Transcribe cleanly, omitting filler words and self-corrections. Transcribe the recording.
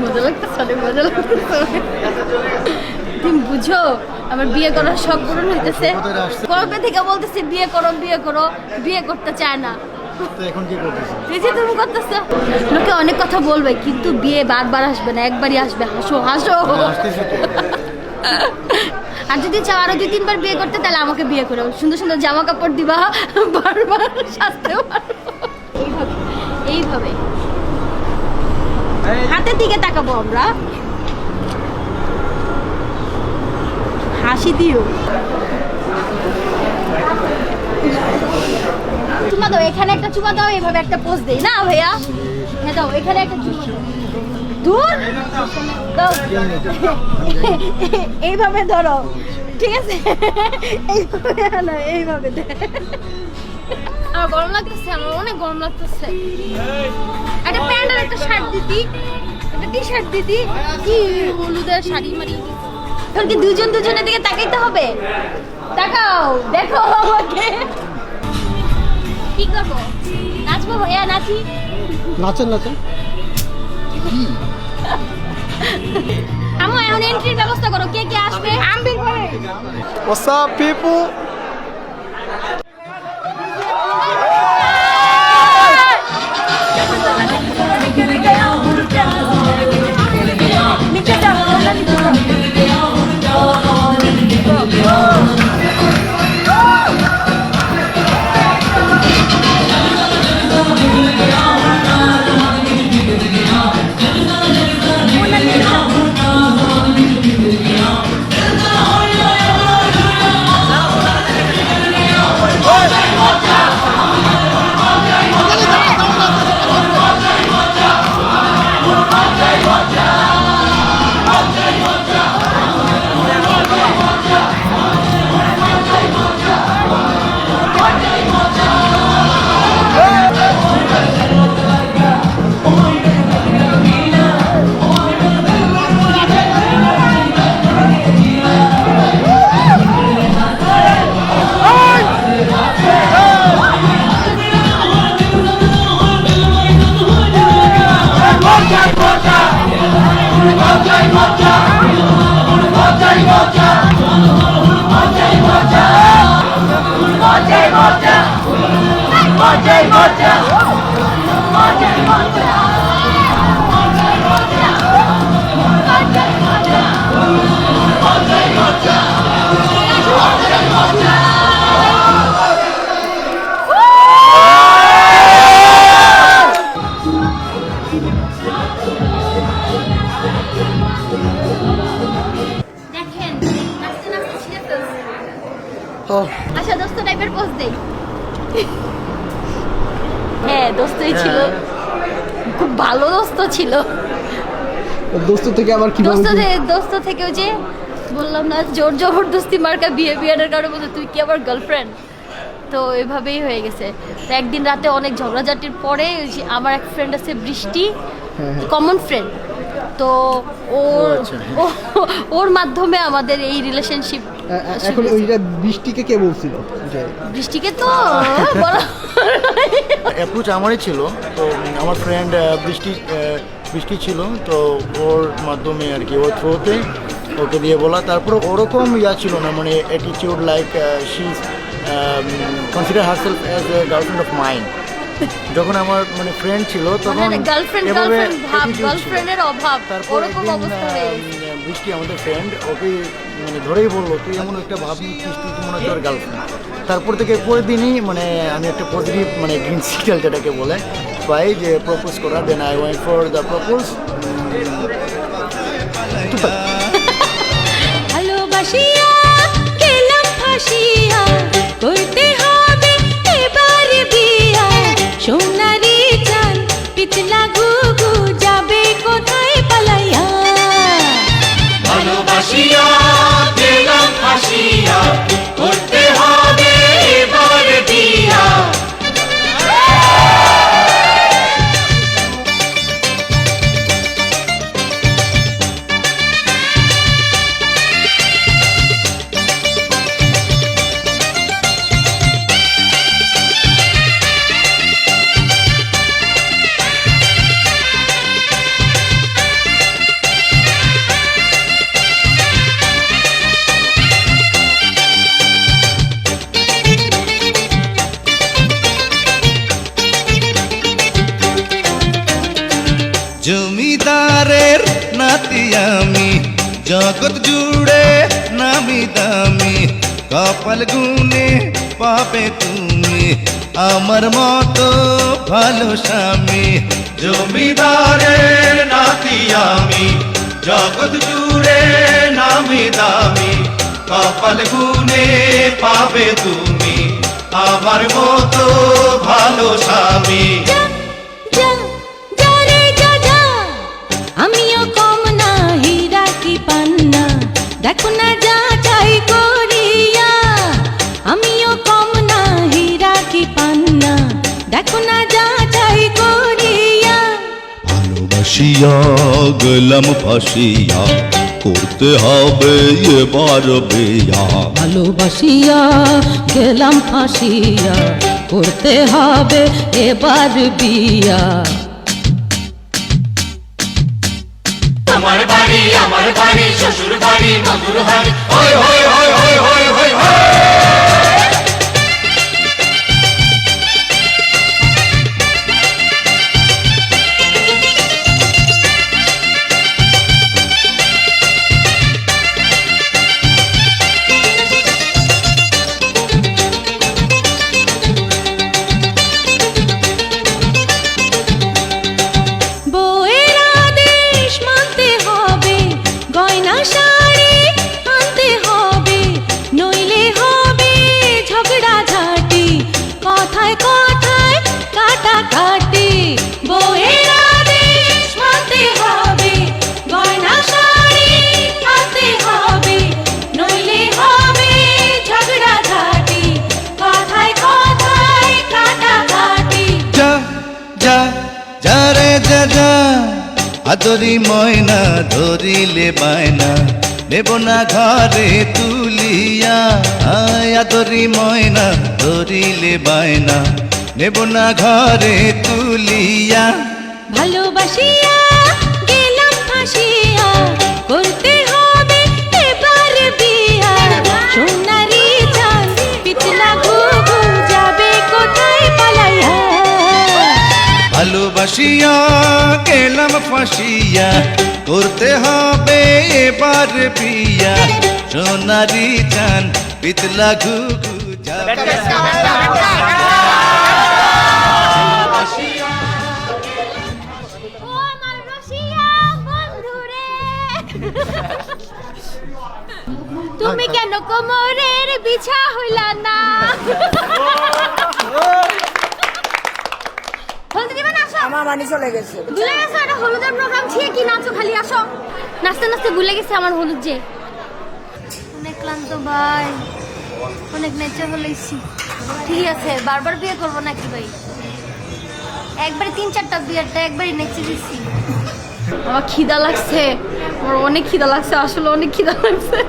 মজা লাগতেছে, অনেক মজা লাগতেছে। তুমি বুঝো আমার বিয়ে করার শখ পূরণ হইতেছে। কবে থেকে বলতেছি বিয়ে করো বিয়ে করো, বিয়ে করতে চায় না। এখন কি করতেছো? এই যে তুমি করতেছো, লোকে অনেক কথা বলবে কিন্তু বিয়ে বারবার আসবে না, একবারই আসবে। হাসো হাসো। আর যদি চাও আরো 2-3 বার বিয়ে করতে, তাহলে আমাকে বিয়ে করো, সুন্দর সুন্দর জামা কাপড় দিবা, বারবার সাজতেও পারো। এইভাবে হাতের দিকে তাকাবো আমরা, হাসি দিও। চুমা দাও, এখানে একটা চুমা দাও, এইভাবে একটা পোজ দেই না ভাইয়া? হ্যাঁ দাও, এখানে একটা চুমা দাও। দূর দাও, এইভাবে ধরো, ঠিক আছে? এইভাবে না, এইভাবে দে। আমার গরম লাগতেছে, আমার অনেক গরম লাগতেছে। একটা প্যান্ট আর একটা শার্ট দিতি, একটা টি শার্ট দিতি, কি হলুদের শাড়ি মারি। এখন কি দুজন দুজনের দিকে তাকাইতে হবে? তাকাও, দেখো আমাকে। কি করবো? নাচবো ভাইয়া, নাচি? নাচেন নাচেন। আমার এখন এন্ট্রির ব্যবস্থা করো, কে কে আসবে? আম্বির করে। What's up people? দেখেন নাচতে নাচতে ছিঁড়ে ফেলছে। আচ্ছা দোস্ত টাইপের পোজ দেই। হ্যাঁ দোস্তই ছিল, খুব ভালো দোস্ত ছিল। দোস্ত থেকে আবার কি দোস্ত থেকে ওই যে বললাম না, জোর জবরদস্তি মার্কা বিয়ের কারণে বলতো তুই কি আমার গার্লফ্রেন্ড, তো এভাবেই হয়ে গেছে। তো একদিন রাতে অনেক ঝগড়াঝাটির পরে ওই যে আমার এক ফ্রেন্ড আছে বৃষ্টি, কমন ফ্রেন্ড, তো ওর মাধ্যমে আমাদের এই রিলেশনশিপ। এখন ওইটা বৃষ্টিকে কে বলছিল? বৃষ্টিকে তো বলা অ্যাপ্রোচ আমারই ছিল, তো আমার ফ্রেন্ড বৃষ্টি ছিল, তো ওর মাধ্যমে আর কি, ওর থ্রুতে ওকে দিয়ে বলা। তারপর ওরকম ছিল না, মানে attitude like she consider herself as a girlfriend of mine. যখন আমার মানে ফ্রেন্ড ছিল তখন গার্লফ্রেন্ডের অভাব, ওরকম অবস্থা হয়ে গেছে। বৃষ্টি আমাদের ফ্রেন্ড, ওকে মানে ধরেই বললো তুই এমন একটা ভাব নিচ্ছিস, তুই মনে হয় তোর গার্লফ্রেন্ড। তারপর থেকে পরের দিনই মানে আমি একটা পজিটিভ মানে গ্রিন সিগন্যাল যেটাকে বলে পাই, যে প্রপোজ করা। Then I went for the propose. ভালোবাসিয়া গেলাম ফাঁসিয়া, করতে হবে এবার বিয়া, সোনারি চাঁদ পিছলা ঘুঘু যাবে কোথায় পালাইয়া। ভালোবাসিয়া গেলাম ফাঁসিয়া, করতে হবে এবার বিয়া। জমিদারের নাতি আমি, জগৎ জুড়ে নামি দামি, কপাল গুনে পাবে তুমি আমার মতো ভালো স্বামী। জমিদারের নাতি আমি, জগৎ জুড়ে নামি দামি, কপাল গুনে পাবে তুমি আমার মতো ভালো স্বামী। আমিও কম না হীরা কি পান্না, দেখো না যা চাই করিয়া। আমিও কম না হীরা কি পান্না, দেখো না যা চাই করিয়া। ভালোবাসিয়া গেলাম ফাঁসিয়া, করতে হবে এবার বিয়া। ভালোবাসিয়া গেলাম ফাঁসিয়া, করতে হবে এবার বিয়া। আমার বাড়ি শ্বশুর বাড়ি মধুর হাড়ি, হই হই হই হই হই হই হই। বউয়ের আদেশ মানতে হবে, গয়না শাড়ি আনতে হবে, নইলে হবে ঝগড়া ঝাঁটি, কথায় কথায় কাটাকাটি। বউয়ের আদেশ মানতে হবে, গয়না শাড়ি আনতে হবে, নইলে হবে ঝগড়া ঝাঁটি, কথায় কথায় কাটাকাটি। যা যা যা রে যা যা, আদরি ময়না ধরিলে বায়না, নেব না ঘরে তুলিয়া। আয় আদরি ময়না ধরিলে বায়না, নেব না ঘরে তুলিয়া। ভালোবাসিয়া গেলাম ফাঁসিয়া, করতে হবে এবার বিয়া। সোনারি চাঁদ পিছলা ঘুঘু যাবে কোথায় পালাইয়া। ভালোবাসিয়া গেলাম ফাঁসিয়া, করতে হবে এবার বিয়া। সোনারি চান পিতলা ঘুঘু যাবে। ও আমার রসিয়া বন্ধুরে, তুমি কেন কোমরের বিছা হইলা না? হলদি দিবা না? আসো। আমার মানি চলে গেছে। ভুলে গেছো এটা হলুদের প্রোগ্রাম ছিল কি? নাচো খালি, আসো। নাচতে নাচতে ভুলে গেছে আমার হলুদ যে। অনেক ক্লান্ত ভাই, অনেক নেচে হলেছি। ঠিক আছে, বারবার বিয়ে করবো নাকি ভাই? একবারে 3-4টা বিয়েরটা একবারই নেচে দিচ্ছি। আমার খিদা লাগছে, আমার অনেক খিদা লাগছে, আসলে অনেক খিদা লাগছে।